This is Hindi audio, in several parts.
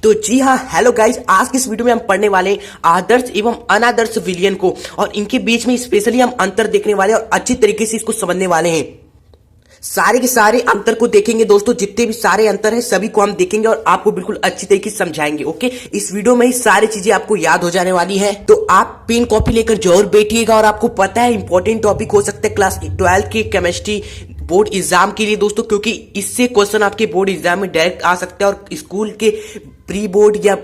तो जी हाँ, हेलो गाइज, आज की इस वीडियो में हम पढ़ने वाले हैं आदर्श एवं अनादर्श विलयन को और इनके बीच में स्पेशली हम अंतर देखने वाले हैं और अच्छी तरीके से इसको समझने वाले हैं। सारे के सारे अंतर को देखेंगे दोस्तों, जितने भी सारे अंतर हैं सभी को हम देखेंगे और आपको बिल्कुल अच्छी तरीके से समझाएंगे। ओके, इस वीडियो में ही सारी चीजें आपको याद हो जाने वाली है, तो आप पेन कॉपी लेकर जरूर बैठिएगा। और आपको पता है इंपॉर्टेंट टॉपिक हो सकता है क्लास 12 की केमिस्ट्री बोर्ड एग्जाम के लिए दोस्तों, क्योंकि इससे क्वेश्चन आपके बोर्ड एग्जाम में डायरेक्ट आ सकता है और स्कूल के प्री बोर्ड या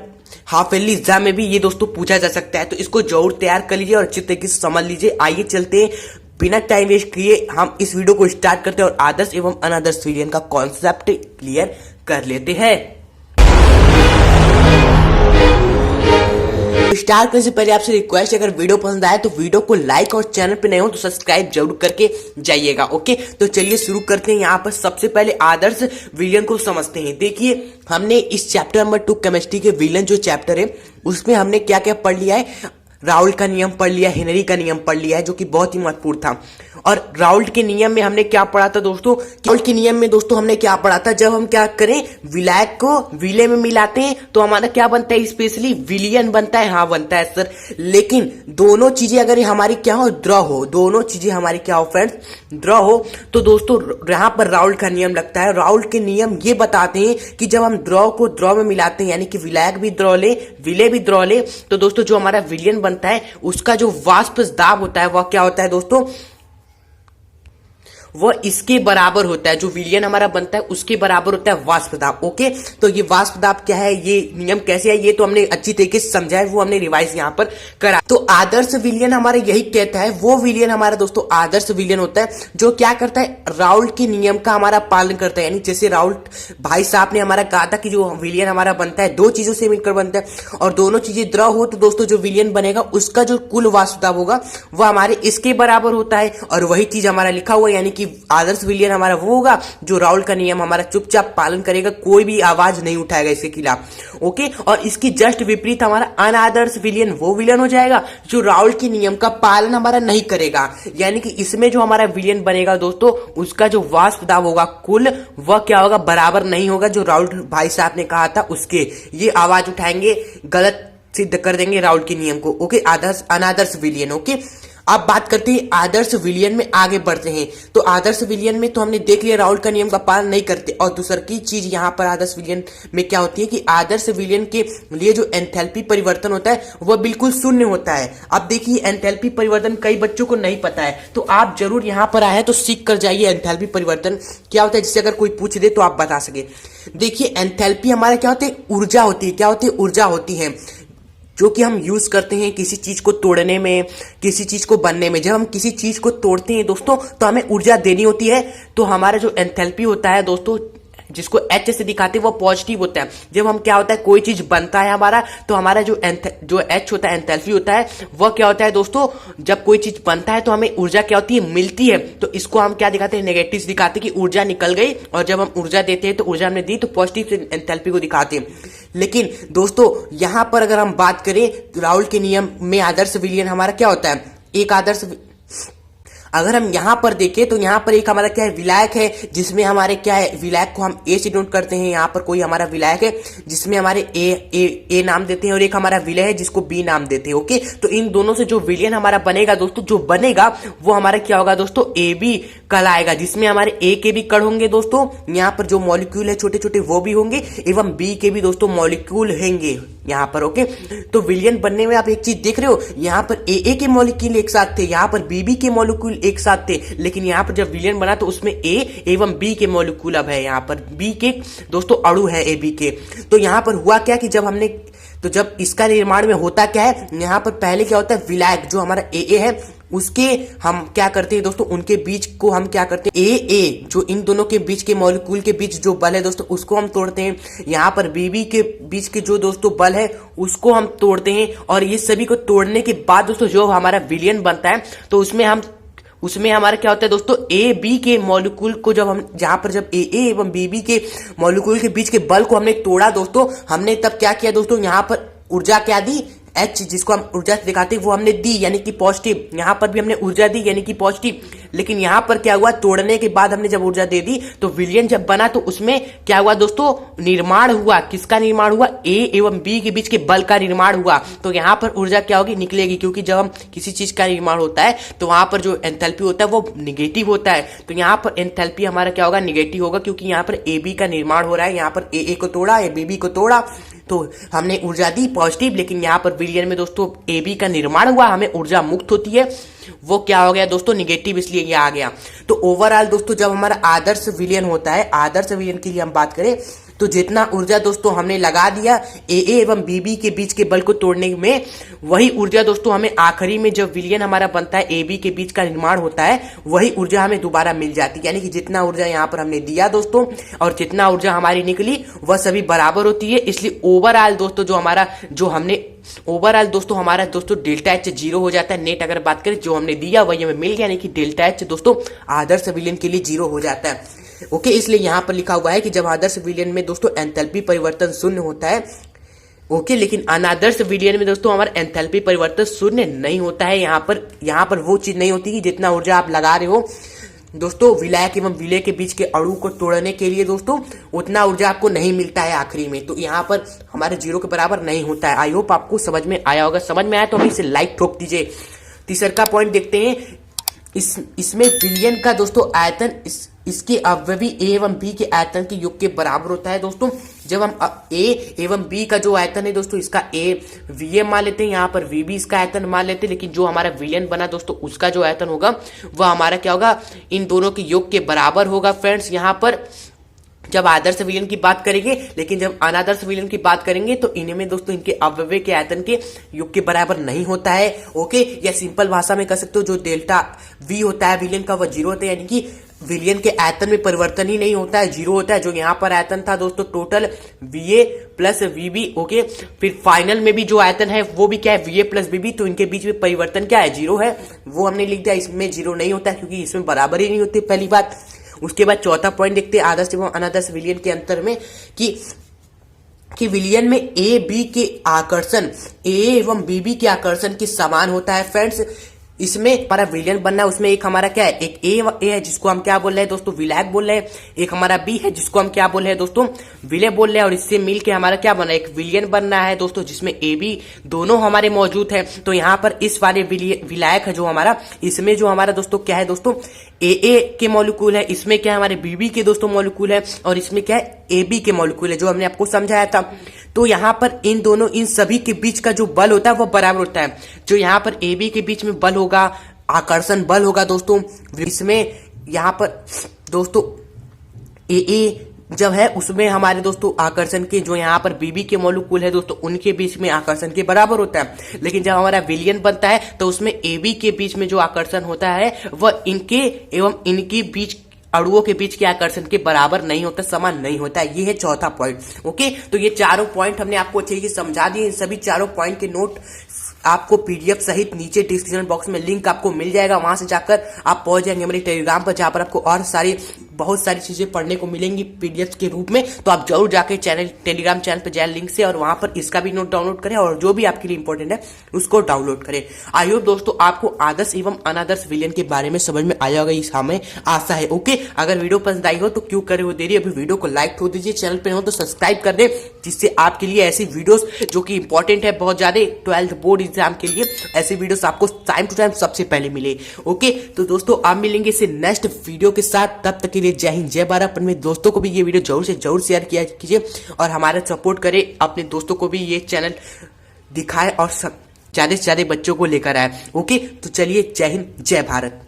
हाफ ईयरली एग्जाम में भी ये दोस्तों पूछा जा सकता है। तो इसको जरूर तैयार कर लीजिए और अच्छी तरीके से समझ लीजिए। आइए चलते हैं, बिना टाइम वेस्ट किए हम इस वीडियो को स्टार्ट करते हैं और आदर्श एवं अनादर्श विलयन का कॉन्सेप्ट क्लियर कर लेते हैं। स्टार्ट करने से पहले आपसे रिक्वेस्ट है, अगर वीडियो पसंद आए तो वीडियो को लाइक और चैनल पे नए हो तो सब्सक्राइब जरूर करके जाइएगा। ओके, तो चलिए शुरू करते हैं। यहाँ पर सबसे पहले आदर्श विलयन को समझते हैं। देखिए, हमने इस चैप्टर नंबर 2 केमिस्ट्री के विलयन जो चैप्टर है उसमें हमने क्या क्या पढ़ लिया है। राउल्ट का नियम पढ़ लिया, हेनरी का नियम पढ़ लिया है जो कि बहुत ही महत्वपूर्ण था। और राउल्ट के नियम में हमने क्या पढ़ा था दोस्तों? राउल्ट के नियम में दोस्तों हमने क्या पढ़ा था, जब हम क्या करें विलायक को विलय में मिलाते हैं तो हमारा क्या बनता है, स्पेशली विलियन बनता है। हाँ बनता है सर, लेकिन दोनों चीजें अगर हमारी क्या हो, द्रव हो, दोनों चीजें हमारी क्या हो फ्रेंड्स, द्रव हो, तो दोस्तों यहाँ पर राउल्ट का नियम लगता है। राउल्ट के नियम ये बताते हैं कि जब हम द्रव को द्रव में मिलाते हैं, यानी कि विलायक भी द्रव ले, विलय भी द्रव ले, तो दोस्तों जो हमारा विलयन बनता है उसका जो वाष्प दाब होता है वह क्या होता है दोस्तों, वह इसके बराबर होता है। जो विलयन हमारा बनता है उसके बराबर होता है वाष्प दाब। ओके, तो ये वाष्प दाब क्या है, ये नियम कैसे है, ये तो हमने अच्छी तरीके से समझा है, वो हमने रिवाइज यहाँ पर करा। तो आदर्श विलयन हमारे यही कहता है, वो विलयन हमारा दोस्तों आदर्श विलयन होता है जो क्या करता है, राउल्ट के नियम का हमारा पालन करता है। यानी जैसे राउल्ट भाई साहब ने हमारा कहा था कि जो विलयन हमारा बनता है दो चीजों से मिलकर बनता है और दोनों चीजें द्रव हो, तो दोस्तों जो विलयन बनेगा उसका जो कुल वाष्प दाब होगा वह हमारे इसके बराबर होता है। और वही चीज हमारा लिखा हुआ है, यानी कि आदर्श विलयन हमारा वो होगा जो राउल्ट का नियम हमारा चुपचाप पालन करेगा, कोई भी आवाज नहीं उठाएगा इसके खिलाफ। ओके, और इसकी जस्ट विपरीत हमारा अनादर्श विलयन वो विलयन हो जाएगा जो राउल्ट के नियम का पालन हमारा नहीं करेगा। यानी कि इसमें जो हमारा विलयन बनेगा दोस्तों उसका जो वाष्प दाब होगा कुल, वह क्या होगा, बराबर नहीं होगा जो राउल्ट भाई साहब ने कहा था उसके। ये आवाज उठाएंगे, गलत सिद्ध कर देंगे राउल्ट के नियम को। ओके, आदर्श अनादर्श विलयन। ओके, अब बात करते हैं आदर्श विलयन में, आगे बढ़ते हैं। तो आदर्श विलयन में तो हमने देख लिया राउल्ट का नियम का पालन नहीं करते। और दूसरी की चीज यहाँ पर आदर्श विलयन में क्या होती है कि आदर्श विलयन के लिए जो एंथैल्पी परिवर्तन होता है वह बिल्कुल शून्य होता है। अब देखिए, एंथैल्पी परिवर्तन कई बच्चों को नहीं पता है, तो आप जरूर यहाँ पर आए तो सीख कर जाइए एंथैल्पी परिवर्तन क्या होता है, जिससे अगर कोई पूछ दे तो आप बता सके। देखिए, एंथैल्पी हमारा क्या होता है, ऊर्जा होती है। क्या होती है, ऊर्जा होती है जो कि हम यूज करते हैं किसी चीज को तोड़ने में, किसी चीज को बनने में। जब हम किसी चीज को तोड़ते हैं दोस्तों तो हमें ऊर्जा देनी होती है। तो हमारा जो एंथैल्पी होता है दोस्तों, जिसको एच से दिखाते हैं, वो पॉजिटिव होता है। जब हम क्या होता है, कोई चीज बनता है हमारा, तो हमारा जो एच होता है, एंथैल्पी होता है, वह क्या होता है दोस्तों, जब कोई चीज बनता है तो हमें ऊर्जा क्या होती है, मिलती है। तो इसको हम क्या दिखाते हैं, नेगेटिव दिखाते हैं कि ऊर्जा निकल गई। और जब हम ऊर्जा देते हैं तो ऊर्जा हमने दी, तो पॉजिटिव से एंथैल्पी को दिखाते हैं। लेकिन दोस्तों यहां पर अगर हम बात करें राउल्ट के नियम में आदर्श विलयन हमारा क्या होता है, एक आदर्श, अगर हम यहां पर देखें तो यहां पर एक हमारा क्या है, विलायक है, जिसमें हमारे क्या है, विलायक को हम ए से नोट करते हैं। यहां पर कोई हमारा विलायक है जिसमें हमारे ए नाम देते हैं और एक हमारा विलय है जिसको बी नाम देते हैं। ओके, तो इन दोनों से जो विलयन हमारा बनेगा दोस्तों, जो बनेगा वो हमारा क्या होगा दोस्तों, ए बी कहलाएगा, जिसमें हमारे ए के भी कण होंगे दोस्तों, यहाँ पर जो मॉलिक्यूल है छोटे छोटे वो भी होंगे, एवं बी के भी दोस्तों मॉलिक्यूल होंगे यहाँ पर। ओके, तो विलयन बनने में आप एक चीज देख रहे हो, यहाँ पर ए के मॉलिक्यूल एक साथ थे, यहाँ पर बी के मॉलिक्यूल एक साथ थे, लेकिन यहाँ पर जब विलयन बना तो उसमें ए एवं बी के मॉलिक्यूल अब है, यहाँ पर बी के दोस्तों अणु है ए बी के। तो यहाँ पर हुआ क्या कि जब हमने, तो जब इसका निर्माण में होता क्या है, यहाँ पर पहले क्या होता है, विलायक जो हमारा ए है उसके हम क्या करते हैं दोस्तों, उनके बीच को हम क्या करते हैं, ए जो इन दोनों के बीच के मॉलिक्यूल के बीच जो बल है दोस्तों उसको हम तोड़ते हैं। यहाँ पर बी के बीच के जो दोस्तों बल है उसको हम तोड़ते हैं। और ये सभी को तोड़ने के बाद दोस्तों जो हमारा विलयन बनता है तो उसमें हमारा क्या होता है दोस्तों, ए बी के मॉलिक्यूल को जब हम, जहां पर जब ए एवं बी के मॉलिक्यूल के बीच के बल को हमने तोड़ा दोस्तों, हमने तब क्या किया दोस्तों, यहाँ पर ऊर्जा क्या दी, H जिसको हम ऊर्जा दिखाते हैं वो हमने दी यानी कि पॉजिटिव, यहाँ पर भी हमने ऊर्जा दी यानी कि पॉजिटिव। लेकिन यहाँ पर क्या हुआ, तोड़ने के बाद हमने जब ऊर्जा दे दी तो विलयन जब बना तो उसमें क्या हुआ दोस्तों, निर्माण हुआ। किसका निर्माण हुआ, ए एवं बी के बीच के बल का निर्माण हुआ। तो यहाँ पर ऊर्जा क्या होगी, निकलेगी, क्योंकि जब हम किसी चीज का निर्माण होता है तो वहां पर जो एंथैल्पी होता है वो निगेटिव होता है। तो यहाँ पर एंथैल्पी हमारा क्या होगा, निगेटिव होगा, क्योंकि यहाँ पर ए बी का निर्माण हो रहा है। यहाँ पर ए को तोड़ा, ए बी को तोड़ा, तो हमने ऊर्जा दी पॉजिटिव। लेकिन यहाँ पर विलयन में दोस्तों ए बी का निर्माण हुआ, हमें ऊर्जा मुक्त होती है, वो क्या हो गया दोस्तों, निगेटिव, इसलिए ये आ गया। तो ओवरऑल दोस्तों जब हमारा आदर्श विलयन होता है, आदर्श विलयन के लिए हम बात करें तो जितना ऊर्जा दोस्तों हमने लगा दिया ए एवं बी के बीच के बल को तोड़ने में, वही ऊर्जा दोस्तों हमें आखिरी में जब विलयन हमारा बनता है, ए बी के बीच का निर्माण होता है, वही ऊर्जा हमें दोबारा मिल जाती है। यानी कि जितना ऊर्जा यहाँ पर हमने दिया दोस्तों और जितना ऊर्जा हमारी निकली वह सभी बराबर होती है। इसलिए ओवरऑल दोस्तों ओवरऑल दोस्तों हमारा दोस्तों डेल्टा एच 0 हो जाता है। नेट अगर बात करें जो हमने दिया वही हमें मिल गया, यानी कि डेल्टा एच दोस्तों आदर्श विलयन के लिए 0 हो जाता है। ओके, इसलिए यहां पर लिखा हुआ है कि जब आदर्श विलयन में दोस्तों एंथैल्पी परिवर्तन शून्य होता है, ओके, लेकिन अनादर्श विलयन में दोस्तों हमारा एंथैल्पी परिवर्तन शून्य नहीं होता है। यहाँ पर वो चीज नहीं होती कि जितना ऊर्जा आप लगा रहे हो दोस्तों विलायक एवं विलय के बीच के अणु को तोड़ने के लिए दोस्तों उतना ऊर्जा आपको नहीं मिलता है आखिरी में। तो यहाँ पर हमारे 0 के बराबर नहीं होता है। आई होप आपको समझ में आया होगा। समझ में आया तो अभी इसे लाइक ठोक दीजिए। तीसरा पॉइंट देखते हैं। इसमें विलयन का दोस्तों आयतन इसके अवयवी ए एवं बी के आयतन के योग के बराबर होता है दोस्तों। जब हम ए एवं बी का जो आयतन है दोस्तों, इसका ए वीएम मान लेते हैं, यहाँ पर वी भी इसका आयतन मान लेते हैं, लेकिन जो हमारा विलयन बना दोस्तों उसका जो आयतन होगा वह हमारा क्या होगा, इन दोनों के योग के बराबर होगा फ्रेंड्स। यहाँ पर जब आदर्श विलयन की बात करेंगे, लेकिन जब अनादर्श विलयन की बात करेंगे तो इनमें दोस्तों इनके अवयव के आयतन के योग के बराबर नहीं होता है। ओके, या सिंपल भाषा में कह सकते हो जो डेल्टा वी होता है विलयन का वह 0 होता है, यानी कि विलयन के आयतन में परिवर्तन ही नहीं होता है, 0 होता है। जो यहाँ पर आयतन था दोस्तों टोटल वीए प्लस वीबी, ओके, फिर फाइनल में भी जो आयतन है वो भी क्या है, वीए प्लस वीबी, तो इनके बीच में परिवर्तन क्या है, 0 है, वो हमने लिख दिया। इसमें 0 नहीं होता है क्योंकि इसमें बराबर ही नहीं होती, पहली बात। उसके बाद चौथा पॉइंट देखते हैं आदर्श एवं अनादर्श विलयन के अंतर में कि विलयन में ए बी के आकर्षण ए एवं बी के आकर्षण के समान होता है फ्रेंड्स। इसमें हमारा विलयन बनना है, उसमें एक हमारा क्या है, एक ए है जिसको हम क्या बोल रहे हैं दोस्तों, विलायक बोल रहे हैं, एक हमारा बी है जिसको हम क्या बोल रहे हैं दोस्तों, विलय बोल रहे हैं, और इससे मिलके हमारा क्या बना है, एक विलयन बनना है दोस्तों जिसमें ए बी दोनों हमारे मौजूद है। तो यहाँ पर इस वाले विलायक है जो हमारा, इसमें जो हमारा दोस्तों क्या है दोस्तों, ए के मॉलिक्यूल है, इसमें क्या है हमारे बीबी के दोस्तों मॉलिक्यूल है, और इसमें क्या है ए बी के मॉलिक्यूल है, जो हमने आपको समझाया था। तो यहाँ पर इन सभी के बीच का जो बल होता है वो बराबर होता है। जो यहाँ पर ए बी के बीच में बल होगा, आकर्षण बल होगा दोस्तों, इसमें यहाँ पर दोस्तों ए जब है उसमें हमारे दोस्तों आकर्षण के जो यहाँ पर बीबी के मॉलिक्यूल है दोस्तों उनके बीच में आकर्षण के बराबर होता है। लेकिन जब हमारा विलयन बनता है तो उसमें ए बी के बीच में जो आकर्षण होता है वह इनके एवं इनके बीच अणुओं के बीच के आकर्षण के बराबर नहीं होता, समान नहीं होता है। ये है चौथा पॉइंट। ओके, तो ये चारों पॉइंट हमने आपको अच्छे से समझा दिए। इन सभी चारों पॉइंट के नोट आपको पीडीएफ सहित नीचे डिस्क्रिप्शन बॉक्स में लिंक आपको मिल जाएगा, वहां से जाकर आप पहुंच जाएंगे मेरे टेलीग्राम पर, जहां पर आपको और बहुत सारी चीजें पढ़ने को मिलेंगी पीडीएफ के रूप में। तो आप जरूर जाकर टेलीग्राम चैनल पर जाए लिंक से, और वहां पर इसका भी नोट डाउनलोड करें और जो भी आपके लिए इंपॉर्टेंट है उसको डाउनलोड करें। आई होप दोस्तों आपको आदर्श एवं अनादर्श विलयन के बारे में समझ में आया होगा, इस हमें आशा है। ओके, अगर वीडियो पसंद आई हो तो क्यों करे हो देरी, अभी वीडियो को लाइक ठोक दीजिए, चैनल पर हो तो सब्सक्राइब कर दे, जिससे आपके लिए ऐसी वीडियोस जो कि इंपॉर्टेंट है बहुत ज्यादा 12th बोर्ड एग्जाम के लिए, ऐसी वीडियोस आपको टाइम टू टाइम सबसे पहले मिले। ओके, तो दोस्तों आप मिलेंगे इसे नेक्स्ट वीडियो के साथ, तब तक के लिए जय हिंद जय भारत। अपने दोस्तों को भी ये वीडियो जरूर से जरूर शेयर किया कीजिए और हमारा सपोर्ट करें, अपने दोस्तों को भी ये चैनल दिखाए और ज्यादा से ज्यादा बच्चों को लेकर आए। ओके, तो चलिए जय हिंद जय भारत।